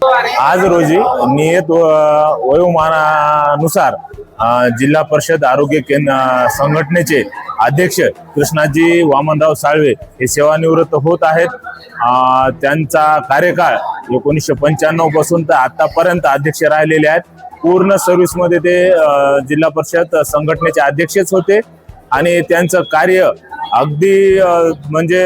आज रोजी नियत वयोमानानुसार जिल्हा परिषद आरोग्य केंद्र संघटनेचे अध्यक्ष कृष्णाजी वामनराव साळवे हे सेवानिवृत्त होत आहेत। त्यांचा कार्यकाळ 1995 पासून तर आतापर्यंत अध्यक्ष राहिलेले आहेत। पूर्ण सर्व्हिस मध्ये ते जिल्हा परिषद संघटनेचे अध्यक्षच होते आणि त्यांचं कार्य अगदी म्हणजे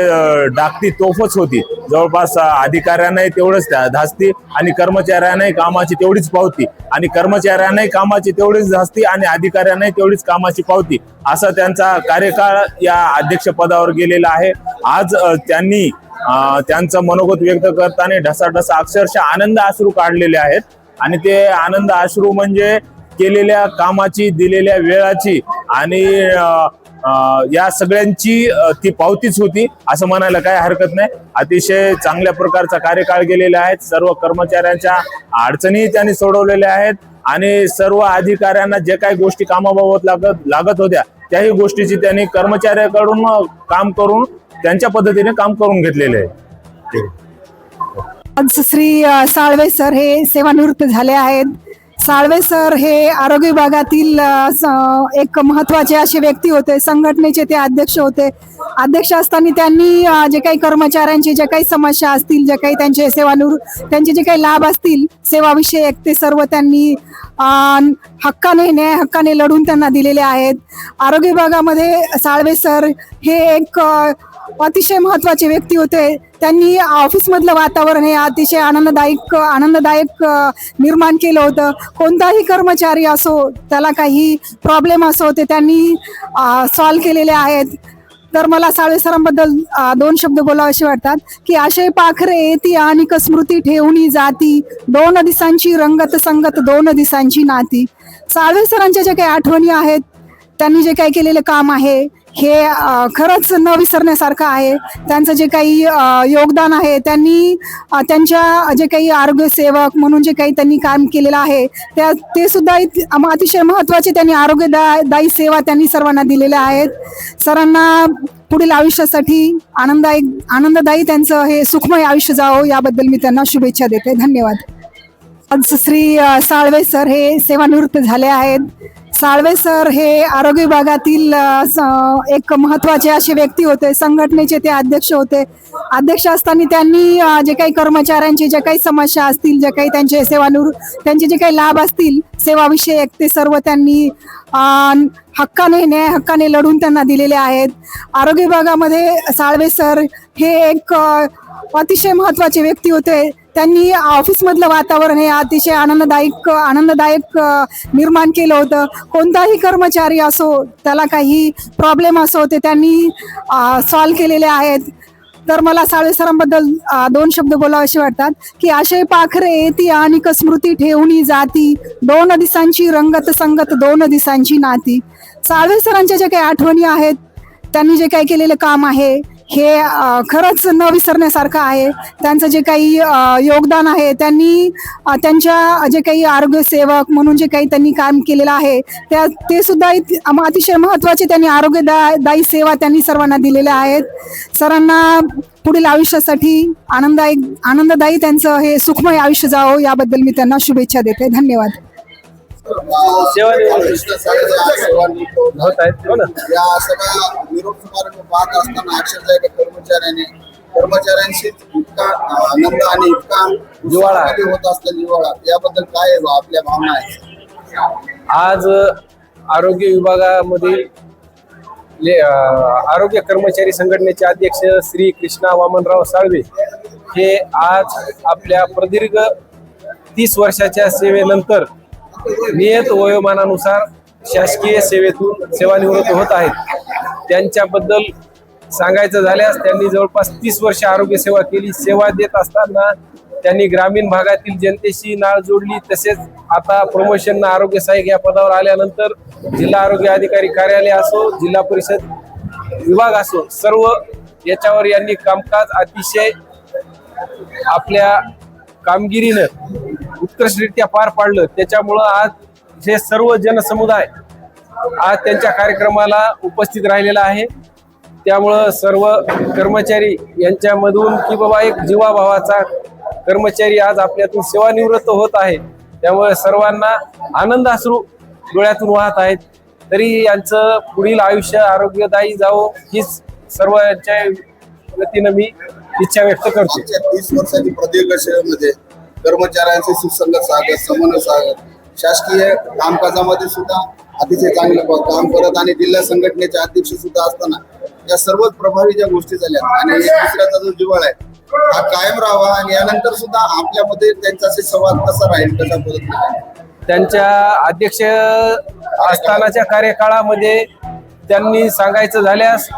डाकती तोफच होती। जवळपास अधिकाऱ्यांनाही तेवढंच धास्ती आणि कर्मचाऱ्यांनाही कामाची तेवढीच पावती आणि कर्मचाऱ्यांनाही कामाची तेवढीच धास्ती आणि अधिकाऱ्यांनाही तेवढीच कामाची पावती असा त्यांचा कार्यकाळ या अध्यक्ष पदावर गेलेला आहे। आज त्यांनी त्यांचं मनोगत व्यक्त करताना ढसाढसा अक्षरशः आनंद अश्रू काढलेले आहेत आणि ते आनंद अश्रू म्हणजे केलेल्या कामाची, दिलेल्या वेळाची आणि या सगळ्यांची ती पावतीच होती असं म्हणायला काही हरकत नाही। अतिशय चांगल्या प्रकारचा कार्यकाळ गेलेला आहे। सर्व कर्मचाऱ्यांच्या अडचणी त्यांनी सोडवलेल्या आहेत आणि सर्व अधिकाऱ्यांना जे काही गोष्टी कामाबाबत लागत होत्या त्याही गोष्टीची त्यांनी कर्मचाऱ्याकडून काम करून त्यांच्या पद्धतीने काम करून घेतलेले आहे। आज श्री साळवे सर हे सेवानिवृत्त झाले आहेत। साळवे सर हे आरोग्य विभागातील एक महत्त्वाचे असे व्यक्ती होते। संघटनेचे ते अध्यक्ष होते। अध्यक्ष असताना त्यांनी जे काही कर्मचाऱ्यांची जे काही समस्या असतील, जे काही त्यांचे त्यांचे जे काही लाभ असतील सेवाविषयक, ते सर्व त्यांनी हक्काने लढून त्यांना दिलेले आहेत। आरोग्य विभागामध्ये साळवे सर हे एक अतिशय महत्त्वाचे व्यक्ती होते। त्यांनी ऑफिस मधलं वातावरण हे अतिशय आनंददायक निर्माण केलं होतं। कोणताही कर्मचारी असो, त्याला काही प्रॉब्लेम असो, ते त्यांनी सॉल्व्ह केलेले आहेत। तर मला साळवे सरांबद्दल दोन शब्द बोलावेसे वाटतात की आशय पाखरे येती आणि स्मृती ठेवणी जाती, दोन दिसांची रंगत संगत दोन दिसांची नाती। साळवे सरांच्या ज्या काही आठवणी आहेत, त्यांनी जे काही केलेलं काम आहे हे खरंच न विसरण्यासारखं आहे। त्यांचं जे काही योगदान आहे, त्यांनी त्यांच्या जे काही आरोग्य सेवक म्हणून जे काही त्यांनी काम केलेलं आहे ते सुद्धा अतिशय महत्त्वाचे त्यांनी आरोग्यदायी सेवा त्यांनी सर्वांना दिलेल्या आहेत। सरांना पुढील आयुष्यासाठी आनंददायी त्यांचं हे सुखमय आयुष्य जावो याबद्दल मी त्यांना शुभेच्छा देते। धन्यवाद। आज श्री साळवे सर हे सेवानिवृत्त झाले आहेत। साळवे सर हे आरोग्य विभागातील एक महत्त्वाचे असे व्यक्ती होते। संघटनेचे ते अध्यक्ष होते। अध्यक्ष असताना त्यांनी जे काही कर्मचाऱ्यांची जे काही समस्या असतील, जे काही त्यांचे जे काही लाभ असतील सेवाविषयक, ते सर्व त्यांनी हक्काने लढून त्यांना दिलेले आहेत। आरोग्य विभागामध्ये साळवे सर हे एक अतिशय महत्त्वाचे व्यक्ती होते। त्यांनी ऑफिस मधलं वातावरण हे अतिशय आनंददायक निर्माण केलं होतं। कोणताही कर्मचारी असो, त्याला काही प्रॉब्लेम असो, ते त्यांनी सॉल्व्ह केलेले आहेत। तर मला साळवे सरांबद्दल दोन शब्द बोलावेसे वाटतात की आशय पाखरे येती आणि स्मृती ठेवणी जाती, दोन दिसांची रंगत संगत दोन दिसांची नाती। साळवे सरांच्या ज्या काही आठवणी आहेत, त्यांनी जे काही केलेलं काम आहे हे खरंच न विसरण्यासारखं आहे। त्यांचं जे काही योगदान आहे, त्यांनी त्यांच्या जे काही आरोग्य सेवक म्हणून जे काही त्यांनी काम केलेलं आहे ते सुद्धा अतिशय महत्त्वाचे त्यांनी आरोग्यदायी सेवा त्यांनी सर्वांना दिलेल्या आहेत। सरांना पुढील आयुष्यासाठी आनंददायी त्यांचं हे सुखमय आयुष्य जावो याबद्दल मी त्यांना शुभेच्छा देते। धन्यवाद। कर्मचाऱ्यांशी इतका आनंद आणि इतका जिव्हाळा होत असलेला जिव्हाळा, याबद्दल काय आपल्या भावना आहेत? आज आरोग्य विभागामधील आरोग्य कर्मचारी संघटनेचे अध्यक्ष श्री कृष्णा वामनराव साळवे हे आज आपल्या प्रदीर्घ 30 वर्षाच्या सेवेनंतर नियत वयोमानानुसार शासकीय सेवेतून सेवानिवृत्त होत आहेत। त्यांच्याबद्दल सांगायचं झाल्यास त्यांनी जवळपास 30 वर्ष आरोग्य सेवा केली। सेवा देत असताना त्यांनी ग्रामीण भागातील जनतेशी नाळ जोडली। तसेच आता प्रमोशन आरोग्य सहाय्यक या पदावर आल्यानंतर जिल्हा आरोग्य अधिकारी कार्यालय असो, जिल्हा परिषद विभाग असो, सर्व याच्यावर यांनी कामकाज अतिशय आपल्या कामगिरीनं उत्कृष्टरित्या पार पाडलं। त्याच्यामुळं आज हे सर्व जनसमुदाय आज त्यांच्या कार्यक्रमाला उपस्थित राहिलेला आहे। त्यामुळं सर्व कर्मचारी यांच्यामधून की बाबा एक जीवाभावाचा कर्मचारी आज आपल्यातून सेवानिवृत्त होत आहे. त्यामुळे सर्वांना आनंद अश्रू डोळ्यातून वाहत आहेत. तरी यांचं पुढील आयुष्य आरोग्यदायी जावो हीच सर्वांच्या वतीनं मी इच्छा व्यक्त करतो. मागच्या 30 वर्षाची प्रदीर्घ सेवेमध्ये कर्मचाऱ्यांचे सुसंगत सागर समन्वय सागर शासकीय कामकाजामध्ये सुद्धा अतिशय चांगलं काम करत आणि जिल्हा संघटनेचे अध्यक्ष सुद्धा असताना या सर्वच प्रभावी ज्या गोष्टी झाल्या आणि दुसऱ्याचा जो जिव्हाळा आहे हा कायम राहावा आणि यानंतर सुद्धा आपल्यामध्ये त्यांच्याशी संवाद कसा राहील कशा पद्धतीने त्यांच्या अध्यक्ष असतानाच्या कार्यकाळामध्ये त्यांनी सांगायचं झाल्यास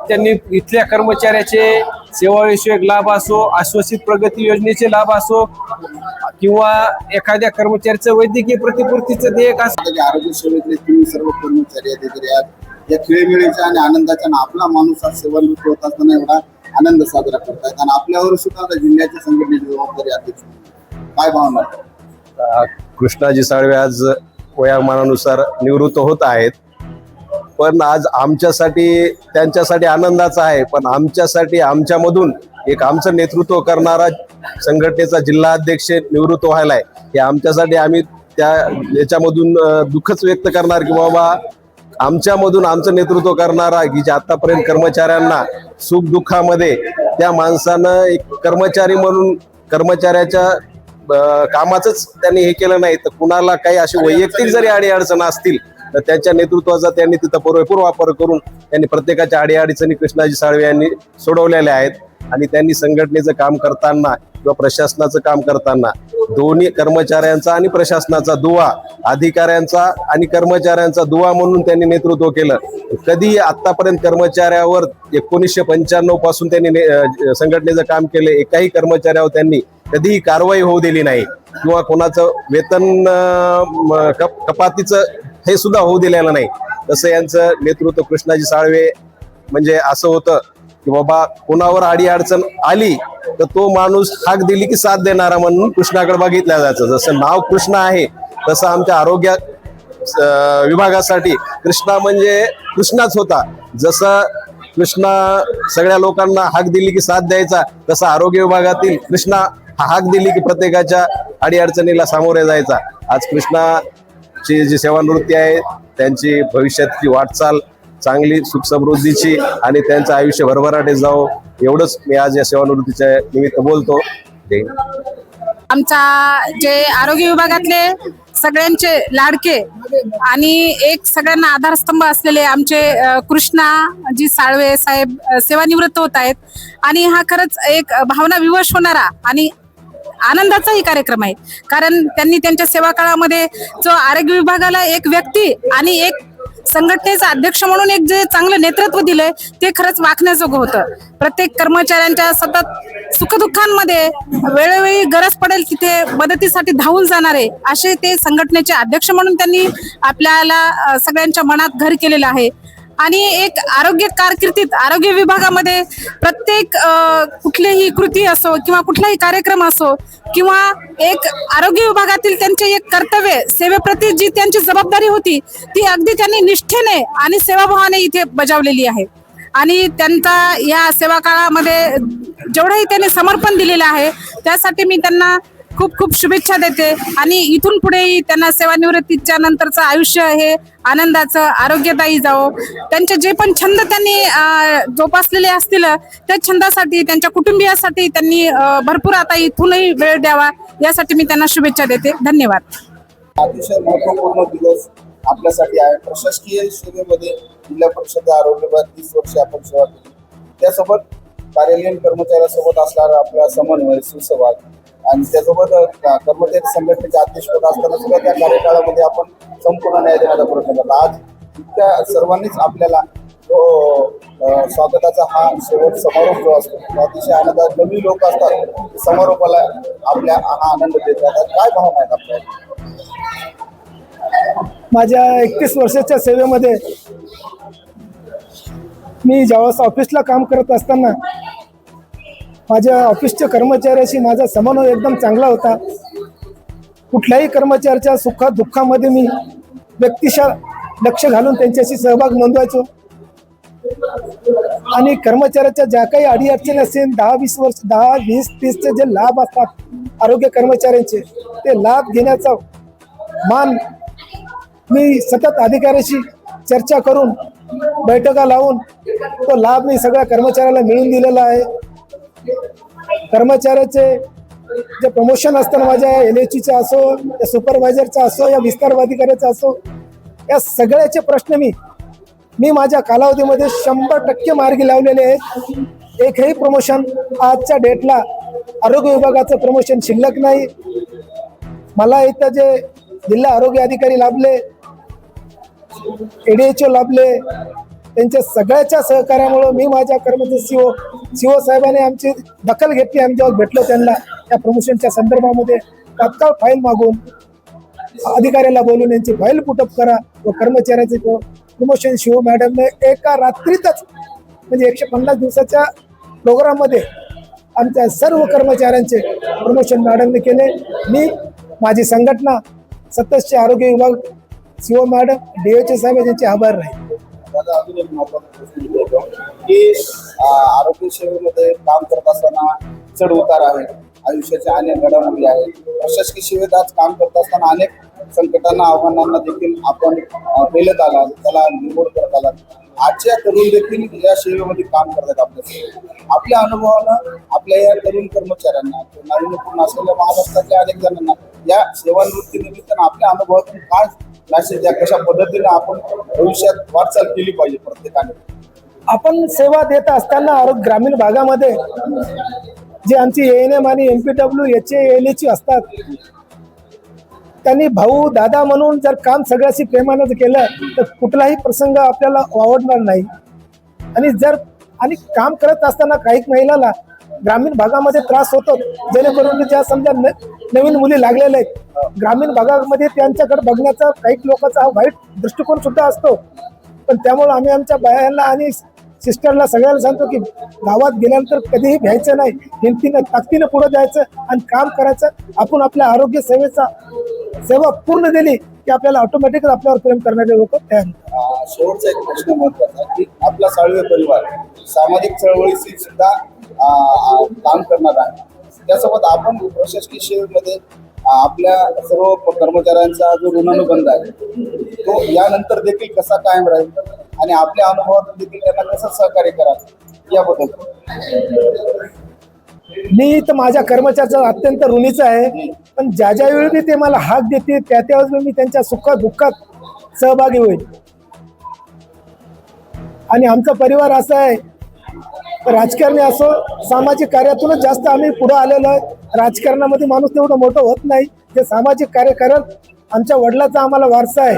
त्यांनी इथल्या कर्मचाऱ्याचे सेवाविषयक लाभ असो, आश्वासित प्रगती योजनेचे लाभ असो किंवा एखाद्या कर्मचाऱ्याचं वैद्यकीय प्रतिपूर्तीचं देयक असो. आरोग्य सेवेतले तुम्ही सर्व कर्मचारी अधिकारी आहात या खेळीमेळीच्या आणि आनंदाच्या आपला माणूस आज सेवानिवृत्त होत असताना एवढा आनंद साजरा करतायत आणि आपल्यावर सुद्धा आता जिल्ह्याच्या संघटनेची जबाबदारी अध्यक्ष काय भावना? कृष्णाजी साळवे आज वयामानानुसार निवृत्त होत आहेत, पण आज आमच्यासाठी त्यांच्यासाठी आनंदाचा आहे. पण आमच्यासाठी आमच्यामधून एक आमचं नेतृत्व करणारा संघटनेचा जिल्हा अध्यक्ष निवृत्त व्हायलाय हे आमच्यासाठी आम्ही त्या याच्यामधून दुःखच व्यक्त करणार की बाबा आमच्यामधून आमचं नेतृत्व करणारा की जे आतापर्यंत कर्मचाऱ्यांना सुख दुःखामध्ये त्या माणसानं एक कर्मचारी म्हणून कर्मचाऱ्याच्या कामाचंच त्यांनी हे केलं नाही तर कुणाला काही अशी वैयक्तिक जरी अडीअडचण असतील तर त्यांच्या नेतृत्वाचा त्यांनी तिथं पुरेपूर वापर करून त्यांनी प्रत्येकाच्या अडीअडचणी कृष्णाजी साळवे यांनी सोडवलेल्या आहेत. आणि त्यांनी संघटनेचं काम करताना किंवा प्रशासनाचं काम करताना दोन्ही कर्मचाऱ्यांचा आणि प्रशासनाचा दुवा, अधिकाऱ्यांचा आणि कर्मचाऱ्यांचा दुवा म्हणून त्यांनी नेतृत्व केलं. कधी आतापर्यंत कर्मचाऱ्यावर 1995 पासून त्यांनी संघटनेचं काम केलं. एकाही कर्मचाऱ्यावर त्यांनी कधीही कारवाई होऊ दिली नाही किंवा कोणाचं वेतन कपातीचं हे सुद्धा होऊ दिलेलं नाही. तसं यांचं नेतृत्व कृष्णाजी साळवे म्हणजे असं होतं की बाबा कोणावर अडीअडचण आली तर तो माणूस हाक दिली की साथ देणारा म्हणून कृष्णाकडे बघितलं जायचं. जसं नाव कृष्ण आहे तसं आमच्या आरोग्य विभागासाठी कृष्णा म्हणजे कृष्णाच होता. जसं कृष्णा सगळ्या लोकांना हाक दिली की साथ द्यायचा तसं आरोग्य विभागातील कृष्णा हाक दिली की प्रत्येकाच्या अडीअडचणीला सामोरे जायचा. आज कृष्णाची जी सेवानिवृत्ती आहे त्यांची भविष्यातली वाटचाल चांगली सुख समृद्धीची आणि त्यांचं आयुष्य भरभराटे जावो एवढंच मी आज या सेवानिवृत्तीच्या निमित्त बोलतो. आमचा जे आरोग्य विभागातले सगळ्यांचे लाडके आणि एक सगळ्यांना आधारस्तंभ असलेले आमचे कृष्णाजी साळवे साहेब सेवानिवृत्त होत आहेत आणि हा खरंच एक भावना विवश होणारा आणि आनंदाचाही कार्यक्रम आहे. कारण त्यांनी त्यांच्या सेवा काळामध्ये जो आरोग्य विभागाला एक व्यक्ती आणि एक संघटनेचा अध्यक्ष म्हणून एक जे चांगलं नेतृत्व दिलंय ते खरंच वाखण्याजोगं होतं. प्रत्येक कर्मचाऱ्यांच्या सतत सुखदुःखांमध्ये वेळोवेळी गरज पडेल तिथे मदतीसाठी धावून जाणारे असे ते संघटनेचे अध्यक्ष म्हणून त्यांनी आपल्याला सगळ्यांच्या मनात घर केलेलं आहे. आणि एक आरोग्य कारकिर्दीत आरोग्य विभागामध्ये प्रत्येक कुठलीही कृती असो किंवा कुठलाही कार्यक्रम असो किंवा एक आरोग्य विभागातील त्यांचे एक कर्तव्य सेवेप्रती जी त्यांची जबाबदारी होती ती अगदी त्यांनी निष्ठेने आणि सेवाभावाने इथे बजावलेली आहे. आणि त्यांचा या सेवा काळामध्ये जेवढंही त्यांनी समर्पण दिलेलं आहे त्यासाठी मी त्यांना खूप खूप शुभेच्छा देते आणि इथून पुढेही त्यांना सेवानिवृत्तीच्या नंतरचं आयुष्य हे आनंदाचं आरोग्यदायी जावो. त्यांचे जे पण छंद त्यांनी जोपासलेले असतील त्या छंदासाठी त्यांच्या कुटुंबियासाठी त्यांनी भरपूर आता इथूनही वेळ द्यावा यासाठी मी त्यांना शुभेच्छा देते. धन्यवाद. अतिशय महत्वपूर्ण दिवस आपल्यासाठी आहे. प्रशासकीय सेवेमध्ये जिल्हा परिषद आरोग्य विभाग 30 वर्षे आपण सेवा केली. त्यासोबत कार्यालयीन कर्मचाऱ्यासोबत असणारा आपला समन्वय सुसंवाद आणि त्यासोबत कर्मचारी संघटनेचे अध्यक्षपद असताना सुद्धा त्या कार्यकाळामध्ये आपण संपूर्ण न्याय देण्याचा प्रयत्न केला. आज इतक्या सर्वांनीच आपल्याला जो स्वागताचा हा शेवट समारोप जो असतो तो अतिशय आनंदात कमी लोक असतात समारोपाला आपल्या हा आनंद देतात. काय भावना आहेत आपल्या? माझ्या 31 वर्षाच्या सेवेमध्ये मी ज्यावेळेस ऑफिसला काम करत असताना माझ्या ऑफिसच्या कर्मचाऱ्याशी माझा समन्वय एकदम चांगला होता. कुठल्याही कर्मचाऱ्याच्या सुखात दुःखामध्ये मी व्यक्तिशः लक्ष घालून त्यांच्याशी सहभाग नोंदवायचो. आणि कर्मचाऱ्याच्या ज्या काही अडीअडचणी असेल 10-20 वर्ष 10-20-30चे जे लाभ असतात आरोग्य कर्मचाऱ्यांचे, ते लाभ घेण्याचा मान मी सतत अधिकाऱ्याशी चर्चा करून बैठका लावून तो लाभ मी सगळ्या कर्मचाऱ्याला मिळवून दिलेला आहे. कर्मचाऱ्याचे जे प्रमोशन असताना माझ्या LHCचा असो, या सुपरवायझरचा असो, या विस्तार अधिकाऱ्याचा असो, या सगळ्याचे प्रश्न मी माझ्या कालावधीमध्ये 100% मार्गी लावलेले आहेत. एकही प्रमोशन आजच्या डेटला आरोग्य विभागाचं प्रमोशन शिल्लक नाही. मला इथं जे जिल्हा आरोग्य अधिकारी लाभले, ADHO लाभले, त्यांच्या सगळ्याच्या सहकार्यामुळे मी माझ्या कर्मचारी सीओ साहेबांनी आमची दखल घेतली. आम्ही जेव्हा भेटलो त्यांना त्या प्रमोशनच्या संदर्भामध्ये तात्काळ फाईल मागून अधिकाऱ्याला बोलून यांची फाईल पुटअप करा व कर्मचाऱ्याचे प्रमोशन शिव मॅडमने एका रात्रीतच म्हणजे 150 दिवसाच्या प्रोग्राममध्ये आमच्या सर्व कर्मचाऱ्यांचे प्रमोशन मॅडमने केले. मी माझी संघटना सततचे आरोग्य विभाग सीओ मॅडम DHO साहेब यांचे आभार राहील. दादा, अजून एक महत्त्वाचा प्रश्न विचारतो की आरोग्य सेवेमध्ये काम करत असताना चढ उतार आहे, आयुष्याच्या अनेक घडामोडी आहेत. प्रशासकीय सेवेत आज काम करत असताना अनेक संकटांना आव्हानांना देखील आपण पेलत आलात, त्याला निवड करत आलात. आजच्या तरुण देखील या सेवेमध्ये काम करतात. आपल्या अनुभवानं आपल्या या तरुण कर्मचाऱ्यांना, नाविन्यपूर्ण असलेल्या महाराष्ट्रातल्या अनेक जणांना या सेवानिवृत्तीनिमित्तानं आपल्या अनुभवातून काय मॅसेज द्या, कशा पद्धतीने आपण भविष्यात वाटचाल केली पाहिजे प्रत्येकाने? आपण सेवा देत असताना ग्रामीण भागामध्ये जे आमची ANM आणि MPW याचे LHC असतात, त्यांनी भाऊ दादा म्हणून जर काम सगळ्याशी प्रेमानं केलं तर कुठलाही प्रसंग आपल्याला वावडणार नाही. आणि काम करत असताना काही महिलाला ग्रामीण भागामध्ये त्रास होतो, जेणेकरून ज्या समजा नवीन मुली लागलेल्या आहेत, ग्रामीण भागामध्ये त्यांच्याकडे बघण्याचा काही लोकांचा हा वाईट दृष्टिकोन सुद्धा असतो. पण त्यामुळे आम्ही आमच्या बायांना आणि सिस्टरला सगळ्याला सांगतो की गावात गेल्यानंतर कधीही भ्यायचं नाही, हिमतीनं ताकदीनं पुढे जायचं आणि काम करायचं. आपण आपल्या आरोग्य सेवा पूर्ण दिली की आपल्याला ऑटोमॅटिकच आपल्यावर प्रेम करणारे लोक तयार होतात. शेवटचा एक प्रश्न महत्वाचा की आपला साळवे परिवार सामाजिक चळवळीशी सुद्धा काम करणार आहे. त्यासोबत आपण प्रशासकीय सेवेमध्ये आपल्या सर्व कर्मचाऱ्यांचा जो ऋणानुबंध आहे तो यानंतर देखील कसा कायम राहील आणि आपल्या अनुभवातून देखील त्यांना कसं सहकार्य करावं याबद्दल? मी तर माझ्या कर्मचाऱ्याचा अत्यंत ऋणीच आहे. पण ज्या वेळी मी ते मला हाक देते त्यावेळेस मी त्यांच्या सुखात दुःखात सहभागी होईल. आणि आमचा परिवार असा आहे, राजकारणी असो, सामाजिक कार्यातूनच जास्त आम्ही पुढे आलेलो आहे. राजकारणामध्ये माणूस तेवढं मोठं होत नाही, ते सामाजिक कार्य करत. आमच्या वडिलाचा आम्हाला वारसा आहे,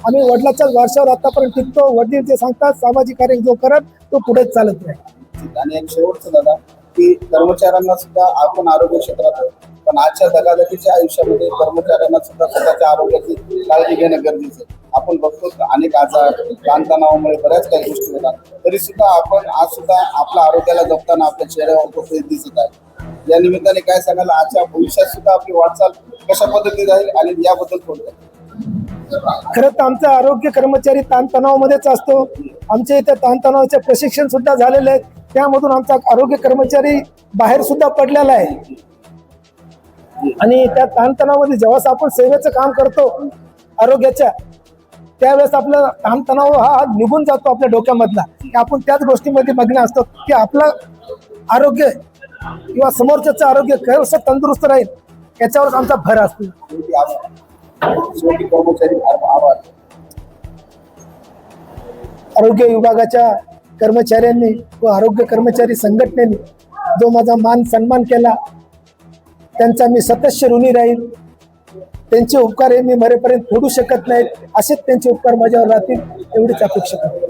आम्ही वडिलाच्याच वारशावर आतापर्यंत टिकतो. वडील जे सांगतात सामाजिक कार्य जो करत तो पुढेच चालत नाही. आणि एक शेवटचं दादा की कर्मचाऱ्यांना सुद्धा आपण आरोग्य क्षेत्रात आहे, पण आजच्या धकाधकीच्या आयुष्यामध्ये कर्मचाऱ्यांना सुद्धा स्वतःच्या आरोग्याची काळजी घेणं गरजेचं आहे. आपण बघतो अनेक आजार ताणतणावामुळे बऱ्याच काही गोष्टी होतात, तरी सुद्धा आपण आज सुद्धा आपल्या आरोग्याला जपताना आपल्या चेहऱ्यावर तो फेस दिसत आहे. या निमित्ताने काय सांगाल, आजच्या भविष्यात सुद्धा आपली वाटचाल कशा पद्धतीने राहील आणि याबद्दल थोडं? खरं तर आमचा आरोग्य कर्मचारी ताणतणावामध्येच असतो. आमच्या इथे ताणतणावाचे प्रशिक्षण सुद्धा झालेले आहेत, त्यामधून आमचा आरोग्य कर्मचारी बाहेर सुद्धा पडलेला आहे. आणि त्या ताणतणावामध्ये जेव्हा आपण सेवेचं काम करतो आरोग्याच्या, त्यावेळेस आपला ताणतणाव हा निघून जातो आपल्या डोक्यामधला, की आपण त्याच गोष्टीमध्ये मग्न असतो की आपलं आरोग्य किंवा समोरच्याचं आरोग्य कसं तंदुरुस्त राहील याच्यावरच आमचा भर असतो. कर्मचारी आरोग्य विभागाच्या कर्मचाऱ्यांनी व आरोग्य कर्मचारी संघटनेने जो माझा मान सन्मान केला त्यांचा मी सतत ऋणी राहील. त्यांचे उपकार हे मी मरेपर्यंत फेडू शकत नाहीत, असेच त्यांचे उपकार माझ्यावर राहतील एवढीच अपेक्षा करतो.